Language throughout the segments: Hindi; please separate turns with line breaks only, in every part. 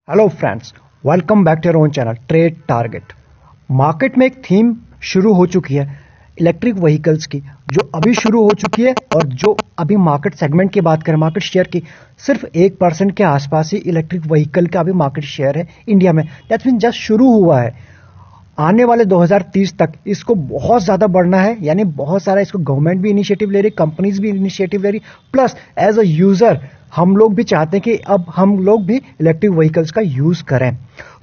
Hello friends, welcome back to your own channel trade target. Market में एक थीम शुरू हो चुकी है इलेक्ट्रिक व्हीकल्स की, जो अभी शुरू हो चुकी है और जो अभी मार्केट सेगमेंट की बात करें, मार्केट शेयर की, सिर्फ 1% के आसपास ही इलेक्ट्रिक व्हीकल का अभी मार्केट शेयर है इंडिया में। दैट्स मीन जस्ट शुरू हुआ है। आने वाले 2030 तक इसको बहुत ज्यादा बढ़ना है, यानी बहुत सारा इसको गवर्नमेंट भी इनिशिएटिव ले रही, कंपनीज भी इनिशिएटिव ले रही, प्लस एज अ यूजर हम लोग भी चाहते हैं कि अब हम लोग भी इलेक्ट्रिक व्हीकल्स का यूज करें।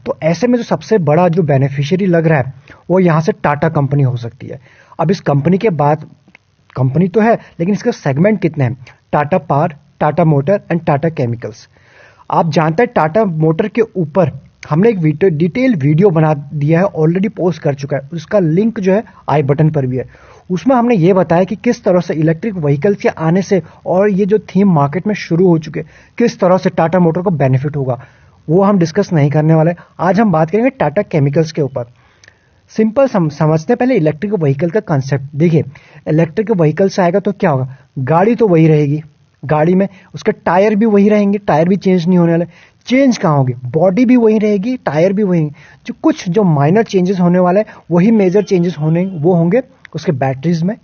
तो ऐसे में जो सबसे बड़ा जो बेनिफिशियरी लग रहा है वो यहां से टाटा कंपनी हो सकती है। अब इस कंपनी के बाद, कंपनी तो है लेकिन इसके सेगमेंट कितने हैं? Tata power, Tata motor and Tata chemicals. आप जानते हैं टाटा मोटर के ऊपर हमने एक डिटेल वीडियो बना दिया है, ऑलरेडी पोस्ट कर चुका है। उसका लिंक जो है आई बटन पर भी है। उसमें हमने ये बताया कि किस तरह से इलेक्ट्रिक व्हीकल्स के आने से और ये जो थीम मार्केट में शुरू हो चुके, किस तरह से टाटा मोटर को बेनिफिट होगा, वो हम डिस्कस नहीं करने वाले। आज हम बात करेंगे टाटा केमिकल्स के ऊपर। सिंपल समझते पहले इलेक्ट्रिक व्हीकल का कंसेप्ट। देखिए, इलेक्ट्रिक व्हीकल से आएगा तो क्या होगा? गाड़ी तो वही रहेगी, गाड़ी में उसके टायर भी वही रहेंगे, टायर भी चेंज नहीं होने वाले। चेंज कहाँ होगी? बॉडी भी वही रहेगी, टायर भी वही। जो माइनर चेंजेस होने वाले हैं वही मेजर चेंजेस होने वो होंगे उसके बैटरीज में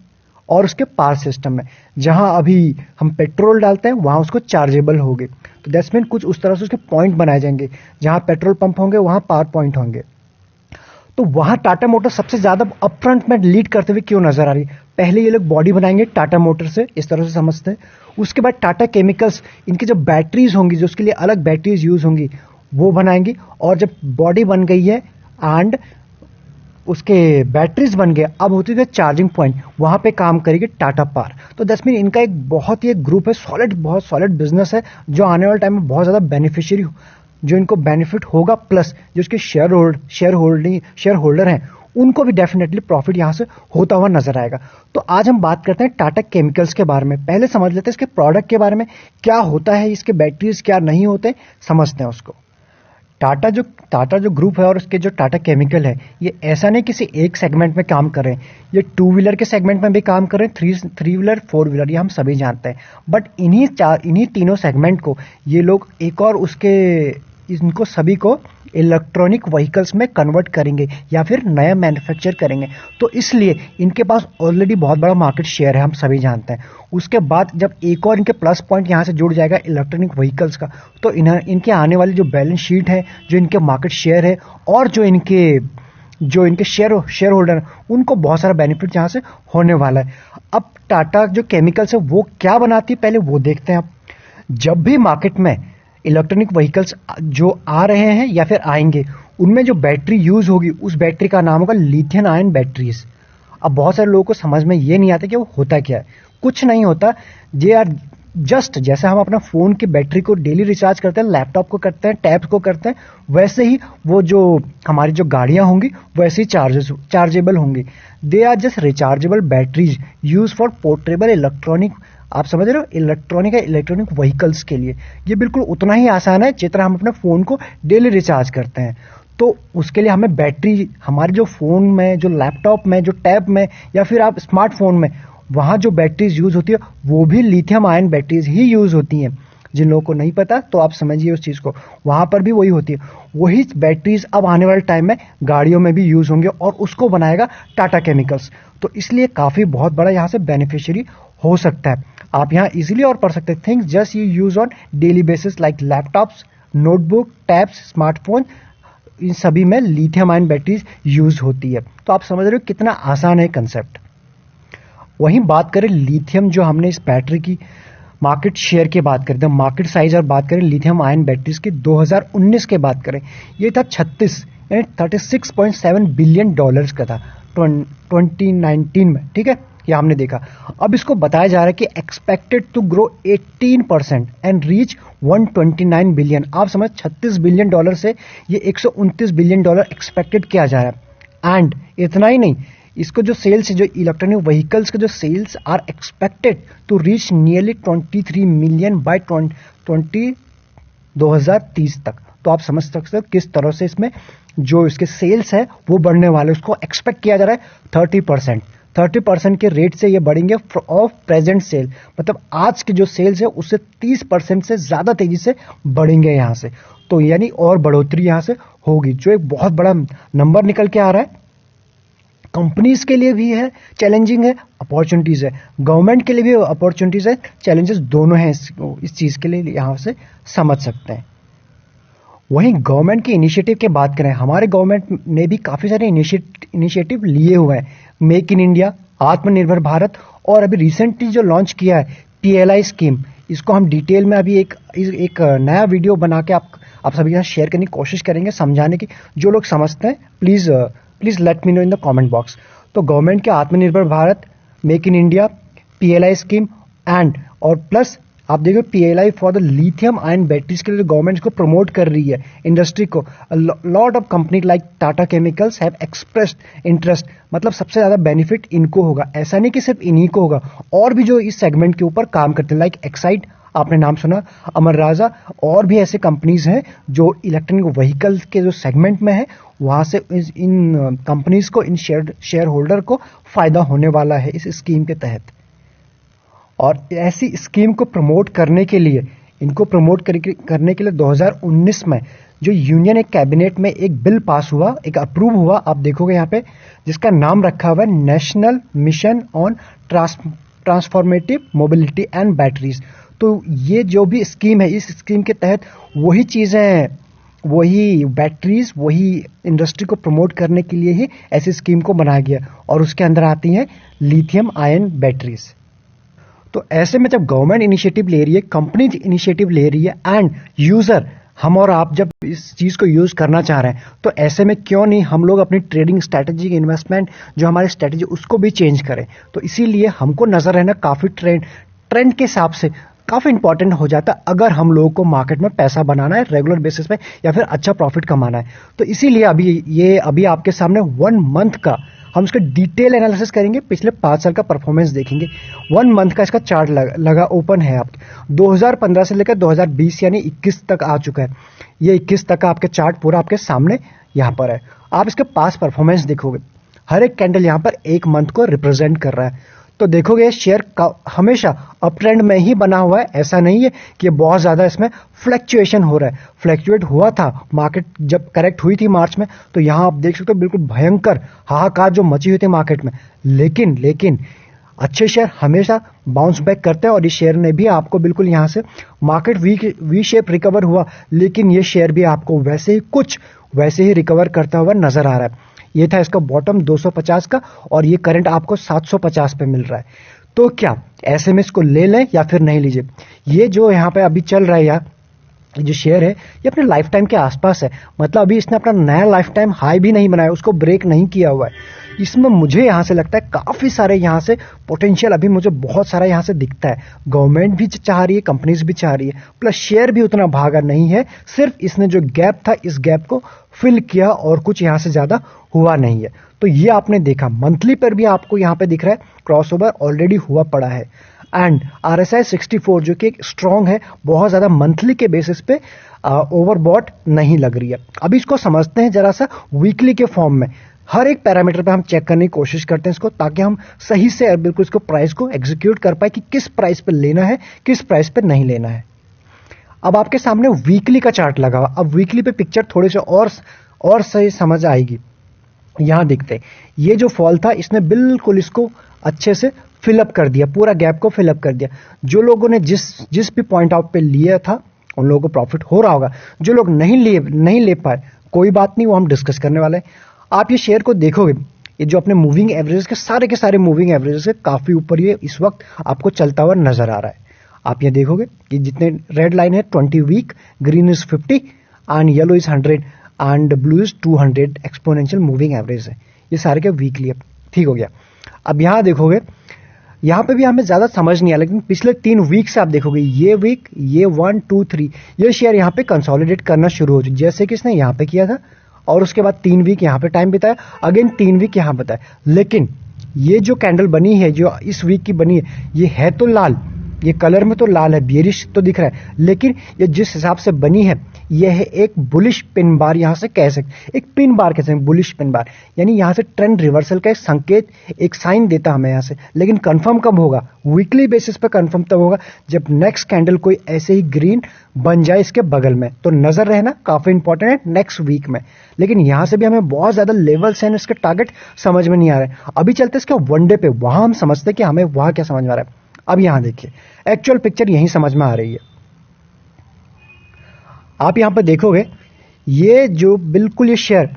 और उसके पावर सिस्टम में। जहां अभी हम पेट्रोल डालते हैं वहां उसको चार्जेबल होंगे, तो दैट्स मीन कुछ उस तरह से उसके पॉइंट बनाए जाएंगे। जहां पेट्रोल पंप होंगे वहां पावर पॉइंट होंगे। तो वहां टाटा मोटर सबसे ज्यादा अपफ्रंट में लीड करते हुए क्यों नजर आ रही है? पहले ये लोग बॉडी बनाएंगे टाटा मोटर से, इस तरह से समझते हैं। उसके बाद टाटा केमिकल्स, इनकी जो बैटरीज होंगी, जो उसके लिए अलग बैटरीज यूज होंगी, वो बनाएंगी। और जब बॉडी बन गई है एंड उसके बैटरीज बन गए, अब होती है चार्जिंग पॉइंट, वहां पे काम करेगी टाटा पावर। तो दैट्स मीन इनका एक बहुत ही ग्रुप है, सॉलिड, बहुत सॉलिड बिजनेस है, जो आने वाले टाइम में बहुत ज्यादा बेनिफिशियरी, जो इनको बेनिफिट होगा, प्लस जो इसके शेयर होल्डर हैं उनको भी डेफिनेटली प्रॉफिट यहां से होता हुआ नजर आएगा। तो आज हम बात करते हैं टाटा केमिकल्स के बारे में। पहले समझ लेते हैं इसके प्रोडक्ट के बारे में, क्या होता है, इसके बैटरीज क्या नहीं होते, समझते हैं उसको। टाटा जो ग्रुप है और उसके जो टाटा केमिकल है, ये ऐसा नहीं किसी एक सेगमेंट में काम कर रहे हैं। ये टू व्हीलर के सेगमेंट में भी काम कर रहे हैं, थ्री व्हीलर, फोर व्हीलर, ये हम सभी जानते हैं। बट इन्हीं तीनों सेगमेंट को ये लोग एक और इनको सभी को इलेक्ट्रॉनिक व्हीकल्स में कन्वर्ट करेंगे या फिर नया मैन्युफैक्चर करेंगे। तो इसलिए इनके पास ऑलरेडी बहुत बड़ा मार्केट शेयर है, हम सभी जानते हैं। उसके बाद जब एक और इनके प्लस पॉइंट यहां से जुड़ जाएगा इलेक्ट्रॉनिक व्हीकल्स का, तो इनके आने वाली जो बैलेंस शीट है, जो इनके मार्केट शेयर है और जो इनके शेयर होल्डर हैं, उनको बहुत सारा बेनिफिट यहां से होने वाला है। अब टाटा जो केमिकल्स है वो क्या बनाती है, पहले वो देखते हैं। अब जब भी मार्केट में इलेक्ट्रॉनिक व्हीकल्स जो आ रहे हैं या फिर आएंगे, उनमें जो बैटरी यूज होगी उस बैटरी का नाम होगा लिथियम आयन बैटरीज। अब बहुत सारे लोगों को समझ में ये नहीं आता कि वो होता क्या है। कुछ नहीं होता, जे आर जस्ट, जैसे हम अपना फोन की बैटरी को डेली रिचार्ज करते हैं, लैपटॉप को करते हैं, टैब्स को करते हैं, वैसे ही वो जो हमारी जो गाड़ियां होंगी वैसे ही चार्जेबल होंगी। They are just rechargeable batteries use for portable electronic, आप समझ रहे हो, इलेक्ट्रॉनिक व्हीकल्स के लिए। ये बिल्कुल उतना ही आसान है जितना हम अपने फोन को डेली रिचार्ज करते हैं। तो उसके लिए हमें बैटरी, हमारे जो फोन में, जो लैपटॉप में, जो टैब में या फिर आप स्मार्टफोन में, वहां जो बैटरीज यूज होती है वो भी लिथियम आयन बैटरीज ही यूज होती हैं। जिन लोगों को नहीं पता तो आप समझिए उस चीज को, वहां पर भी वही होती है। वही बैटरीज अब आने वाले टाइम में गाड़ियों में भी यूज होंगे और उसको बनाएगा टाटा केमिकल्स। तो इसलिए काफी बहुत बड़ा यहां से बेनिफिशियरी हो सकता है। आप यहाँ इजीली और पढ़ सकते हैं, things just you use on daily basis like laptops, notebook, tabs, smartphone, इन सभी में लिथियम आयन बैटरीज यूज होती है। तो आप समझ रहे हो कितना आसान है कंसेप्ट। वहीं बात करें लिथियम, जो हमने इस बैटरी की मार्केट शेयर की बात करें, मार्केट साइज और बात करें लिथियम आयन बैटरीज की 2019 के बात करें, ये था 36.7 बिलियन डॉलर्स का था 2019 में, ठीक है, ये हमने देखा। अब इसको बताया जा रहा है कि expected to grow 18% and reach 129 billion. आप समझ, 36 बिलियन डॉलर से ये 129 बिलियन डॉलर एक्सपेक्टेड किया जा रहा है। एंड इतना ही नहीं, इसको जो सेल्स है, जो इलेक्ट्रॉनिक व्हीकल्स के जो sales are expected to reach nearly 23 million by 2030 तक। तो आप समझ सकते हो किस तरह से इसमें जो इसके सेल्स है वो बढ़ने वाले, उसको एक्सपेक्ट किया जा रहा है 30% के रेट से ये बढ़ेंगे ऑफ प्रेजेंट सेल, मतलब आज के जो सेल्स है उससे 30% से ज्यादा तेजी से बढ़ेंगे यहां से। तो यानी और बढ़ोतरी यहां से होगी, जो एक बहुत बड़ा नंबर निकल के आ रहा है। कंपनीज के लिए भी है चैलेंजिंग है, अपॉर्चुनिटीज है, गवर्नमेंट के लिए भी अपॉर्चुनिटीज है, चैलेंजेस दोनों हैं इस चीज के लिए, यहां से समझ सकते हैं। वहीं गवर्नमेंट की इनिशिएटिव की बात करें, हमारे गवर्नमेंट ने भी काफी सारे इनिशिएटिव लिए हुए हैं। मेक इन इंडिया, आत्मनिर्भर भारत, और अभी रिसेंटली जो लॉन्च किया है PLI स्कीम, इसको हम डिटेल में अभी एक नया वीडियो बना के आप सभी के साथ शेयर करने की कोशिश करेंगे, समझाने की। जो लोग समझते हैं please let me know in the comment box. तो गवर्नमेंट के आत्मनिर्भर Bharat, make in India, PLI scheme and और प्लस आप देखो PLI for the lithium ion batteries के लिए गवर्नमेंट को प्रमोट कर रही है इंडस्ट्री को। Lot of company like Tata chemicals have expressed interest, मतलब सबसे ज्यादा बेनिफिट इनको होगा। ऐसा नहीं कि सिर्फ इन्हीं को होगा, और भी जो इस सेगमेंट के ऊपर काम करते हैं लाइक एक्साइड, आपने नाम सुना, अमर राजा, और भी ऐसे कंपनीज हैं जो इलेक्ट्रॉनिक व्हीकल के जो सेगमेंट में है, वहां से इन कंपनीज को, इन शेयर होल्डर को फायदा होने वाला है इस स्कीम के तहत। और ऐसी स्कीम को प्रमोट करने के लिए, इनको प्रमोट करने के लिए 2019 में जो यूनियन एक कैबिनेट में एक बिल पास हुआ, एक अप्रूव हुआ, आप देखोगे यहाँ पे, जिसका नाम रखा हुआ है national mission on transformative mobility and batteries. तो ये जो भी स्कीम है, इस स्कीम के तहत वही चीजें हैं, वही बैटरीज, वही इंडस्ट्री को प्रमोट करने के लिए ही ऐसी स्कीम को बनाया गया, और उसके अंदर आती हैं लिथियम आयन बैटरीज। तो ऐसे में जब गवर्नमेंट इनिशिएटिव ले रही है, कंपनी इनिशिएटिव ले रही है, एंड यूजर हम और आप जब इस चीज को यूज करना चाह रहे हैं, तो ऐसे में क्यों नहीं हम लोग अपनी ट्रेडिंग स्ट्रैटेजी, इन्वेस्टमेंट जो हमारी स्ट्रैटेजी, उसको भी चेंज करें। तो इसीलिए हमको नजर रहना काफी ट्रेंड के हिसाब से काफी इंपॉर्टेंट हो जाता है, अगर हम लोगों को मार्केट में पैसा बनाना है रेगुलर बेसिस पे, या फिर अच्छा प्रॉफिट कमाना है। तो इसीलिए अभी आपके सामने 1 मंथ का हम इसका डिटेल एनालिसिस करेंगे, पिछले 5 साल का परफॉर्मेंस देखेंगे। 1 मंथ का इसका चार्ट लगा ओपन है आपके 2015 से लेकर 2020 यानी 21 तक आ चुका है। ये 21 तक का आपके चार्ट पूरा आपके सामने यहाँ पर है। आप इसके पास परफॉर्मेंस देखोगे, हर एक कैंडल यहाँ पर 1 मंथ को रिप्रेजेंट कर रहा है। तो देखोगे शेयर का हमेशा अप ट्रेंड में ही बना हुआ है, ऐसा नहीं है कि बहुत ज्यादा इसमें फ्लक्चुएशन हो रहा है। फ्लक्चुएट हुआ था मार्केट जब करेक्ट हुई थी मार्च में, तो यहां आप देख सकते हो बिल्कुल भयंकर हाहाकार जो मची हुई थी मार्केट में। लेकिन अच्छे शेयर हमेशा बाउंस बैक करते हैं, और इस शेयर ने भी आपको बिल्कुल यहां से मार्केट वी शेप रिकवर हुआ, लेकिन ये शेयर भी आपको वैसे ही रिकवर करता हुआ नजर आ रहा है। ये था इसका बॉटम 250 का, और ये करंट आपको 750 पे मिल रहा है। तो क्या ऐसे में इसको ले लें या फिर नहीं लीजिए? ये जो यहाँ पे अभी चल रहा है यार, जो शेयर है ये अपने लाइफ टाइम के आसपास है, मतलब अभी इसने अपना नया लाइफ टाइम हाई भी नहीं बनाया, उसको ब्रेक नहीं किया हुआ है। इसमें मुझे यहां से लगता है काफी सारे यहां से पोटेंशियल अभी मुझे बहुत सारा यहां से दिखता है। गवर्नमेंट भी चाह रही है, कंपनीज भी चाह रही है, प्लस शेयर भी उतना भागा नहीं है, सिर्फ इसने जो गैप था इस गैप को फिल किया, और कुछ यहां से ज्यादा हुआ नहीं है। तो ये आपने देखा मंथली पर भी आपको यहां पे दिख रहा है क्रॉसओवर ऑलरेडी हुआ पड़ा है, एंड RSI 64 जो कि एक स्ट्रॉन्ग है, बहुत ज्यादा मंथली के बेसिस पे ओवरबॉट नहीं लग रही है। अभी इसको समझते हैं जरा सा वीकली के फॉर्म में, हर एक पैरामीटर पे हम चेक करने की कोशिश करते हैं इसको, ताकि हम सही से बिल्कुल इसको प्राइस को एग्जीक्यूट कर पाए कि किस प्राइस पे लेना है, किस प्राइस पे नहीं लेना है। अब आपके सामने वीकली का चार्ट लगा हुआ, अब वीकली पे पिक्चर थोड़े से और सही समझ आएगी। यहां देखते हैं ये जो फॉल था, इसने बिल्कुल इसको अच्छे से फिलअप कर दिया, पूरा गैप को फिलअप कर दिया। जो लोगों ने जिस भी पॉइंट आउट पे लिया था उन लोगों को प्रॉफिट हो रहा होगा, जो लोग नहीं ले पाए कोई बात नहीं, वो हम डिस्कस करने वाले हैं। आप ये शेयर को देखोगे, ये जो अपने मूविंग एवरेज के सारे मूविंग एवरेज से काफी ऊपर ये इस वक्त आपको चलता हुआ नजर आ रहा है। आप ये देखोगे कि जितने रेड लाइन है 20 week, green is 50 and yellow is 100 and blue is 200 exponential moving average है। ये सारे के वीकली है, ठीक हो गया। अब यहां देखोगे, यहां पे भी हमें ज्यादा समझ नहीं आया, लेकिन पिछले 3 वीक से आप देखोगे ये वीक, ये 1 2 3 ये शेयर यहां पे कंसोलिडेट करना शुरू हो चुका, जैसे कि इसने यहां पे किया था, और उसके बाद 3 वीक यहां पे टाइम बिताया, अगेन 3 वीक यहां बताया। लेकिन ये जो कैंडल बनी है, जो इस वीक की बनी है, ये है तो लाल, ये कलर में तो लाल है, बियरिश तो दिख रहा है, लेकिन ये जिस हिसाब से बनी है यह है एक बुलिश पिन बार, यहां से कह सकते एक पिन बार कह सकते हैं, बुलिश पिन बार, यानी यहां से ट्रेंड रिवर्सल का एक संकेत, एक साइन देता हमें यहां से। लेकिन कंफर्म कब होगा? वीकली बेसिस पर कंफर्म तब होगा जब नेक्स्ट कैंडल कोई ऐसे ही ग्रीन बन जाए इसके बगल में, तो नजर रहना काफी इंपॉर्टेंट है नेक्स्ट वीक में। लेकिन यहां से भी हमें बहुत ज्यादा लेवल्स हैं, इसके टारगेट समझ में नहीं आ रहे हैं। अभी चलते इसके वनडे पे, वहां हम समझते हैं कि हमें वहां क्या समझ में आ रहा है। अब यहां देखिए एक्चुअल पिक्चर यही समझ में आ रही है। आप यहां पर देखोगे ये जो बिल्कुल ये शेयर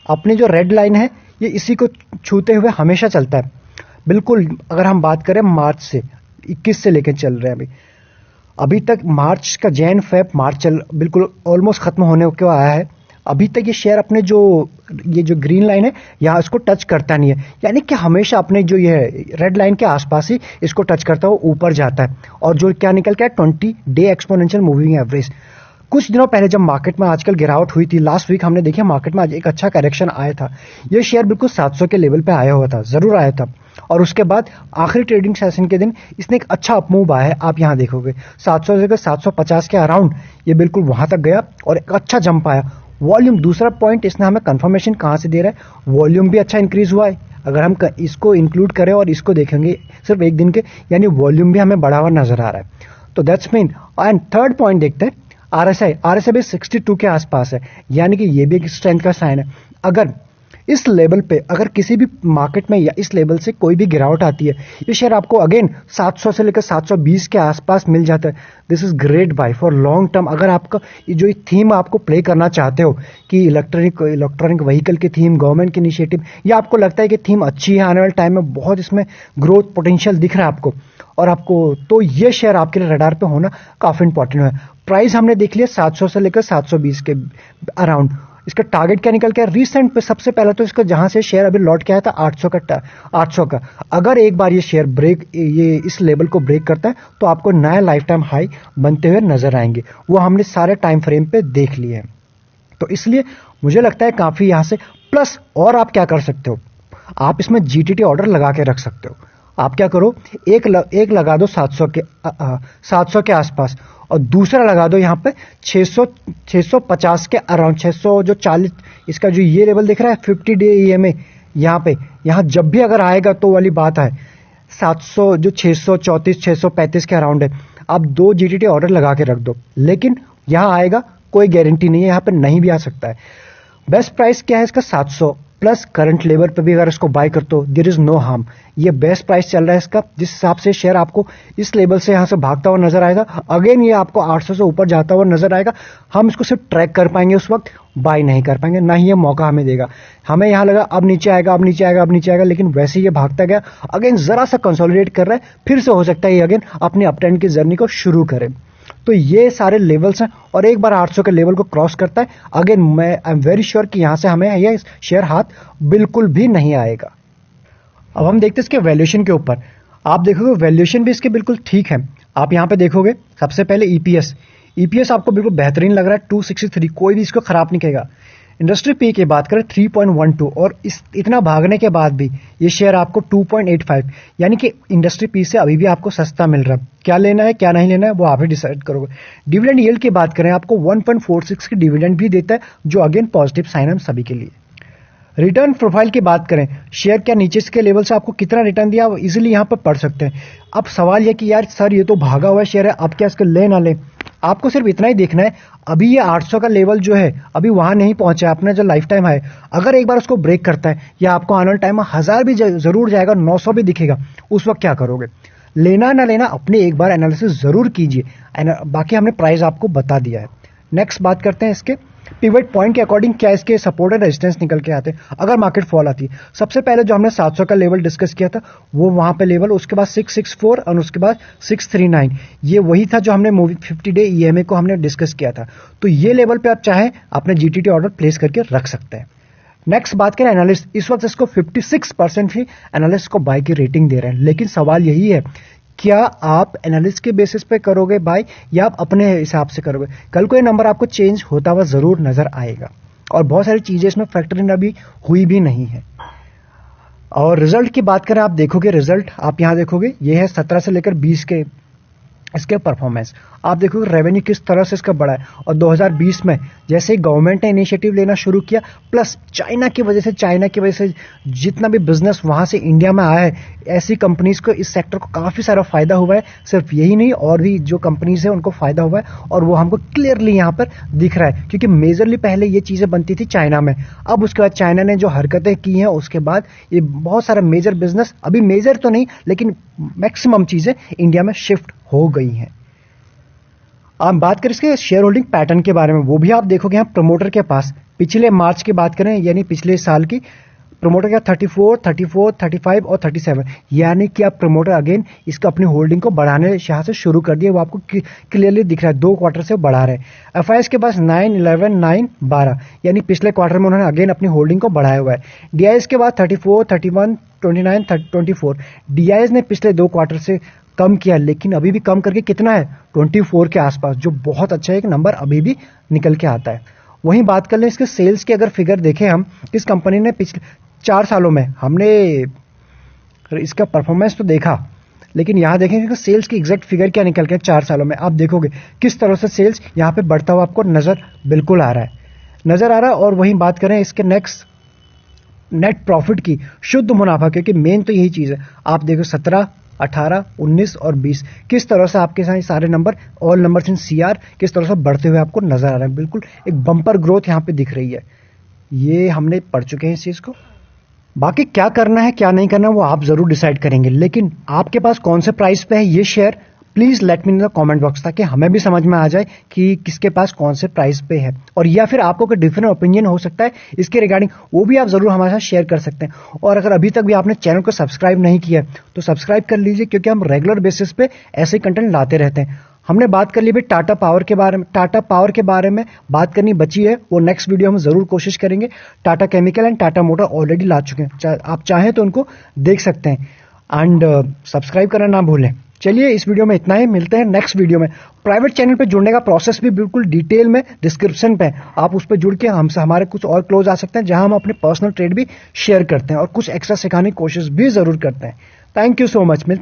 अपनी जो रेड लाइन है ये इसी को छूते हुए हमेशा चलता है बिल्कुल। अगर हम बात करें मार्च से 21 से लेकर चल रहे हैं अभी तक, मार्च का जैन फेब मार्च चल बिल्कुल ऑलमोस्ट खत्म होने को आया है। अभी तक ये शेयर अपने ये जो ग्रीन लाइन है यहाँ इसको टच करता नहीं है, यानी कि हमेशा अपने जो ये रेड लाइन के आसपास ही इसको टच करता हुआ ऊपर जाता है। और जो क्या निकल के 20 डे एक्सपोनेंशियल मूविंग एवरेज, कुछ दिनों पहले जब मार्केट में आजकल गिरावट हुई थी, लास्ट वीक हमने देखा मार्केट में आज एक अच्छा करेक्शन आया था, ये शेयर बिल्कुल 700 के लेवल पे आया हुआ था, जरूर आया था। और उसके बाद आखिरी ट्रेडिंग सेशन के दिन इसने एक अच्छा अपमूव आया है। आप यहां देखोगे 700 से 750 के अराउंड ये बिल्कुल वहां तक गया और एक अच्छा जंप आया। वॉल्यूम, दूसरा पॉइंट इसने हमें कंफर्मेशन कहां से दे रहा है, वॉल्यूम भी अच्छा इंक्रीज हुआ है। अगर हम इसको इंक्लूड करें और इसको देखेंगे सिर्फ एक दिन के, यानी वॉल्यूम भी हमें बढ़ा हुआ नजर आ रहा है, तो that's mean. And third point देखते हैं आरएसआई भी 62 के आसपास है, यानी कि ये भी एक स्ट्रेंथ का साइन है। अगर इस लेवल पे अगर किसी भी मार्केट में या इस लेवल से कोई भी गिरावट आती है, ये शेयर आपको अगेन 700 से लेकर 720 के आसपास मिल जाता है। This is great buy for long term. अगर आपका जो थीम आपको प्ले करना चाहते हो कि इलेक्ट्रॉनिक व्हीकल की थीम, गवर्नमेंट की इनिशिएटिव, या आपको लगता है कि थीम अच्छी है, आने वाले टाइम में बहुत इसमें ग्रोथ पोटेंशियल दिख रहा है आपको, और आपको, तो ये शेयर आपके लिए रडार पे होना काफी इंपॉर्टेंट है। प्राइस हमने देख लिया 700 से लेकर 720 के अराउंड। इसका टारगेट क्या निकल के रिसेंट पे? सबसे पहले तो इसका जहां से शेयर अभी लौट के आया था 800 का, अगर एक बार ये शेयर ये इस लेवल को ब्रेक करता है तो आपको नया लाइफ टाइम हाई बनते हुए नजर आएंगे। वो हमने सारे टाइम फ्रेम पे देख लिए हैं, तो इसलिए मुझे लगता है काफी यहां से प्लस। और आप क्या कर सकते हो, आप इसमें जीटीटी ऑर्डर लगा के रख सकते हो। आप क्या करो, एक लगा दो 700 के आसपास, और दूसरा लगा दो यहाँ पे 650 के अराउंड, 600 जो 40, इसका जो ये लेवल दिख रहा है 50 डे ईएमए, यहाँ जब भी अगर आएगा तो वाली बात है 700 जो 634 635 के अराउंड है, आप 2 जीटीटी ऑर्डर लगा के रख दो। लेकिन यहाँ आएगा कोई गारंटी नहीं है, यहाँ पे नहीं भी आ सकता है। बेस्ट प्राइस क्या है इसका 700 प्लस करंट लेवल पे भी अगर इसको बाय करते हो देयर इज नो हार्म। ये बेस्ट प्राइस चल रहा है इसका, जिस हिसाब से शेयर आपको इस लेवल से यहां से भागता हुआ नजर आएगा, अगेन ये आपको 800 से ऊपर जाता हुआ नजर आएगा। हम इसको सिर्फ ट्रैक कर पाएंगे, उस वक्त बाय नहीं कर पाएंगे, ना ही ये मौका हमें देगा। हमें यहां लगा अब नीचे आएगा, अब नीचे आएगा, अब नीचे आएगा, लेकिन वैसे ही ये भागता गया, अगेन जरा सा कंसोलिडेट कर रहा है, फिर से हो सकता है ये अगेन अपनी अप ट्रेंड की जर्नी को शुरू करे। तो ये सारे लेवल्स हैं, और एक बार 800 के लेवल को क्रॉस करता है अगेन, मैं आई एम वेरी श्योर कि यहां से हमें ये शेयर हाथ बिल्कुल भी नहीं आएगा। अब हम देखते हैं इसके वैल्यूएशन के ऊपर। आप देखोगे वैल्यूएशन भी इसके बिल्कुल ठीक है। आप यहां पे देखोगे सबसे पहले ईपीएस आपको बिल्कुल बेहतरीन लग रहा है 263, कोई भी इसको खराब नहीं कहेगा। इंडस्ट्री पी की बात करें 3.12, और इतना भागने के बाद भी ये शेयर आपको 2.85, यानी कि इंडस्ट्री पी से अभी भी आपको सस्ता मिल रहा है। क्या लेना है क्या नहीं लेना है वो आप ही डिसाइड करोगे। डिविडेंड यील्ड की बात करें, आपको 1.46 की डिविडेंड भी देता है, जो अगेन पॉजिटिव साइन है सभी के लिए। रिटर्न प्रोफाइल की बात करें, शेयर क्या नीचे के लेवल से आपको कितना रिटर्न दिया आप इजीली यहां पर पढ़ सकते हैं। अब सवाल यह कि यार सर ये तो भागा हुआ शेयर है, अब क्या इसको ले ना ले? आपको सिर्फ इतना ही देखना है, अभी ये 800 का लेवल जो है अभी वहां नहीं पहुंचा है, अपना जो लाइफ टाइम है, अगर एक बार उसको ब्रेक करता है या आपको आने वाले टाइम में 1000 भी जरूर जाएगा, 900 भी दिखेगा, उस वक्त क्या करोगे? लेना ना लेना अपने एक बार एनालिसिस जरूर कीजिए। बाकी हमने प्राइस आपको बता दिया है। नेक्स्ट बात करते हैं इसके पिवट पॉइंट के अकॉर्डिंग क्या इसके सपोर्ट एंड रेजिस्टेंस निकल के आते हैं अगर मार्केट फॉल आती है। सबसे पहले जो हमने 700 का लेवल डिस्कस किया था वो वहां पे लेवल, उसके बाद 664 और उसके बाद 639, ये वही था जो हमने मूवी 50 डे ईएमए को हमने डिस्कस किया था। तो ये लेवल पे आप चाहें अपने जीटीटी ऑर्डर प्लेस करके रख सकते हैं। नेक्स्ट बात करें एनालिस्ट, इस वक्त इसको 56% ही एनालिस्ट को बाय की रेटिंग दे रहे हैं, लेकिन सवाल यही है क्या आप एनालिस्ट के बेसिस पे करोगे बाय या आप अपने हिसाब से करोगे? कल को ये नंबर आपको चेंज होता हुआ जरूर नजर आएगा, और बहुत सारी चीजें इसमें फैक्टर इन अभी हुई भी नहीं है। और रिजल्ट की बात करें, आप देखोगे रिजल्ट, आप यहां देखोगे ये है 17 से लेकर 20 के इसके परफॉर्मेंस आप देखो रेवेन्यू किस तरह से इसका बढ़ा है। और 2020 में जैसे ही गवर्नमेंट ने इनिशिएटिव लेना शुरू किया, प्लस चाइना की वजह से जितना भी बिजनेस वहां से इंडिया में आया है, ऐसी कंपनीज को, इस सेक्टर को काफी सारा फायदा हुआ है। सिर्फ यही नहीं, और भी जो कंपनीज है उनको फायदा हुआ है, और वो हमको क्लियरली यहाँ पर दिख रहा है। क्योंकि मेजरली पहले ये चीजें बनती थी चाइना में, अब उसके बाद चाइना ने जो हरकतें की हैं उसके बाद ये बहुत सारा मेजर बिजनेस, अभी मेजर तो नहीं लेकिन मैक्सिमम चीजें इंडिया में शिफ्ट हो गई हैं। आप बात करें इसके शेयर होल्डिंग पैटर्न के बारे में, वो भी आप देखोगे यहाँ प्रमोटर के पास पिछले मार्च की बात करें, यानी पिछले साल की, प्रमोटर का 34, 34, 35 और 37, यानी कि आप प्रमोटर अगेन इसका अपनी होल्डिंग को बढ़ाने यहाँ से शुरू कर दिया। वो आपको क्लियरली दिख रहा है, 2 क्वार्टर से बढ़ा रहे हैं। एफआईएस के पास 9, 11, 9, 12, यानी पिछले क्वार्टर में उन्होंने अगेन अपनी होल्डिंग को बढ़ाया हुआ है। डीआईएस के बाद 34, 31, 29, 24। डीआईएस ने पिछले 2 क्वार्टर से कम किया, लेकिन अभी भी कम करके कितना है, 24 के आसपास, जो बहुत अच्छा एक नंबर अभी भी निकल के आता है। वहीं बात कर लें इसके सेल्स के, अगर फिगर देखें हम, इस कंपनी ने पिछले 4 सालों में, हमने इसका परफॉर्मेंस तो देखा, लेकिन यहां देखेंगे कि सेल्स की एग्जैक्ट फिगर क्या निकल के 4 सालों में, आप देखोगे किस तरह से सेल्स यहां पे बढ़ता हुआ आपको नजर बिल्कुल आ रहा है। और वहीं बात करें इसके नेक्स्ट नेट प्रॉफिट की, शुद्ध मुनाफा, क्योंकि मेन तो यही चीज है। आप देखो 17, 18, 19 और 20 किस तरह से आपके सारे number, all numbers in CR, किस तरह से बढ़ते हुए आपको नजर आ रहे हैं। बिल्कुल एक बम्पर ग्रोथ यहां पे दिख रही है। ये हमने पढ़ चुके हैं इस चीज को। बाकी क्या करना है क्या नहीं करना है वो आप जरूर डिसाइड करेंगे, लेकिन आपके पास कौन से प्राइस पे है ये share please let me in the comment box, ताकि हमें भी समझ में आ जाए कि किसके पास कौन से प्राइस पे है। और या फिर आपको कोई डिफरेंट ओपिनियन हो सकता है इसके रिगार्डिंग, वो भी आप जरूर हमारे साथ शेयर कर सकते हैं। और अगर अभी तक भी आपने चैनल को सब्सक्राइब नहीं किया तो सब्सक्राइब कर लीजिए, क्योंकि हम रेगुलर बेसिस पे ऐसे कंटेंट लाते रहते हैं। हमने बात कर ली भाई टाटा पावर के बारे में, टाटा पावर के बारे में बात करनी बची है, वो नेक्स्ट वीडियो हम जरूर कोशिश करेंगे। Tata chemical and Tata motor already ला चुके हैं, आप चाहें तो उनको देख सकते हैं। एंड सब्सक्राइब करना ना भूलें। चलिए इस वीडियो में इतना ही, मिलते हैं नेक्स्ट वीडियो में। प्राइवेट चैनल पे जुड़ने का प्रोसेस भी बिल्कुल डिटेल में डिस्क्रिप्शन पे है, आप उस पर जुड़ के हमसे हमारे कुछ और क्लोज आ सकते हैं, जहां हम अपने पर्सनल ट्रेड भी शेयर करते हैं और कुछ एक्स्ट्रा सिखाने की कोशिश भी जरूर करते हैं। Thank you so much.